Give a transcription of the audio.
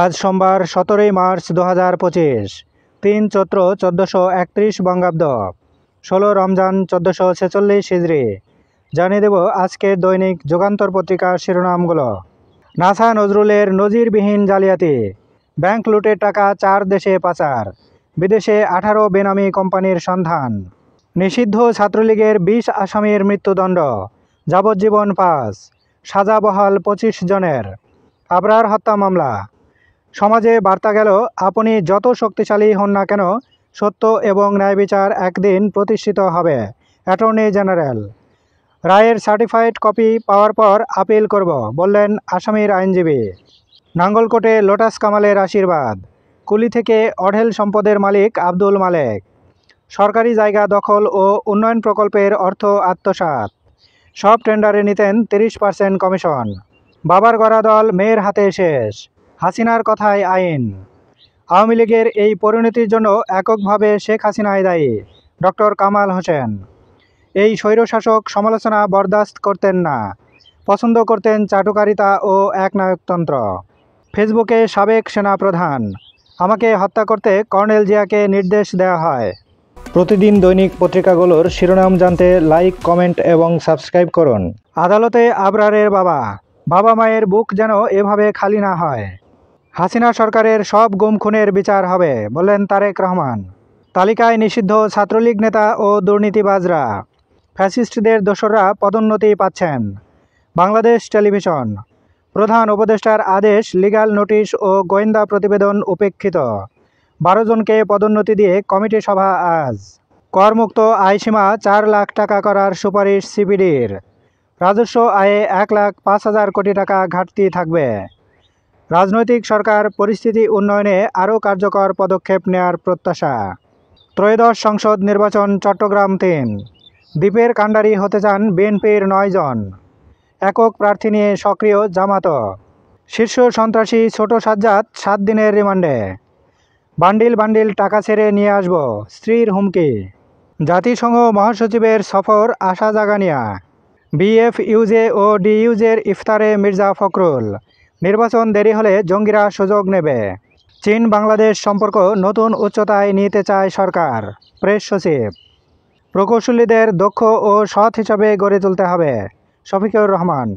আজ সোমবার 17 মার্চ 2025, 3 চৈত্র 1431 বঙ্গাব্দ, 16 রমজান 1446 হিজরি। জানিয়ে দেব আজকের দৈনিক যুগান্তর পত্রিকার শিরোনামগুলো। নাসা নজরুলের নজিরবিহীন জালিয়াতি, ব্যাংক লুটের টাকা 4 দেশে পাচার, বিদেশে 18 বেনামি কোম্পানির সন্ধান, নিষিদ্ধ ছাত্রলীগের 20 আসামির মৃত্যুদণ্ড, যাবজ্জীবন 5, সাজা বহাল 25 জনের, আবরার হত্যা মামলা। সমাজে বার্তা গেল, আপনি যত শক্তিশালী হন না কেন, সত্য এবং ন্যায় বিচার একদিন প্রতিষ্ঠিত হবে। Attorney general. রায়ের সার্টিফাইড কপি পাওয়ার পর আপিল করব, বললেন আসামির আইনজীবী। নাঙ্গলকোটে লোটাস কামালের আশীর্বাদ, কুলি থেকে অঢেল সম্পদের মালিক আব্দুল মালেক। সরকারি জায়গা দখল ও উন্নয়ন প্রকল্পের অর্থ আত্মসাৎ, সব টেন্ডারে নিতেন 30% কমিশন। বাবার গড়া দল মেয়ের হাতে শেষ, হাসিনার কথায় আইন। আওয়ামী লীগের এই পরিণতির জন্য এককভাবে শেখ হাসিনাই দায়ী, ডক্টর কামাল হোসেন। এই স্বৈরশাসক সমালোচনা বরদাস্ত করতেন না, পছন্দ করতেন চাটুকারিতা ও একনায়কতন্ত্র। ফেসবুকে সাবেক সেনাপ্রধান, আমাকে হত্যা করতে কর্নেল জিয়াকে নির্দেশ দেওয়া হয়। প্রতিদিন দৈনিক পত্রিকাগুলোর শিরোনাম জানতে লাইক, কমেন্ট এবং সাবস্ক্রাইব করুন। আদালতে আবরারের বাবা মায়ের বুক যেন এভাবে খালি না হয়। হাসিনা সরকারের সব গুম খুনের বিচার হবে, বললেন তারেক রহমান। তালিকায় নিষিদ্ধ ছাত্রলীগ নেতা ও দুর্নীতিবাজরা, ফ্যাসিস্টদের দোসররা পদোন্নতি পাচ্ছেন। বাংলাদেশ টেলিভিশন। প্রধান উপদেষ্টার আদেশ, লিগ্যাল নোটিশ ও গোয়েন্দা প্রতিবেদন উপেক্ষিত, 12 জনকে পদোন্নতি দিয়ে কমিটি সভা আজ। করমুক্ত আয়সীমা 4 লাখ টাকা করার সুপারিশ সিপিডির। রাজস্ব আয়ে 1,05,000 কোটি টাকা ঘাটতি থাকবে। রাজনৈতিক সরকার পরিস্থিতি উন্নয়নে আরও কার্যকর পদক্ষেপ নেয়ার প্রত্যাশা। ত্রয়োদশ সংসদ নির্বাচন চট্টগ্রাম 3, দ্বীপের কাণ্ডারি হতে চান বিএনপির 9 জন। একক প্রার্থী নিয়ে সক্রিয় জামাত। শীর্ষ সন্ত্রাসী ছোট সাজ্জাদ 7 দিনের রিমান্ডে। বান্ডিল টাকা ছেড়ে নিয়ে আসব, স্ত্রীর হুমকি। জাতিসংঘ মহাসচিবের সফর আশা জাগানিয়া। বিএফইউজে ও ডিইউজের ইফতারে মির্জা ফখরুল। নির্বাচন দেরি হলে জঙ্গিরা সুযোগ নেবে। চীন বাংলাদেশ সম্পর্ক নতুন উচ্চতায় নিতে চায় সরকার, প্রেস সচিব। প্রকৌশলীদের দক্ষ ও সৎ হিসাবে গড়ে তুলতে হবে, শফিকুর রহমান।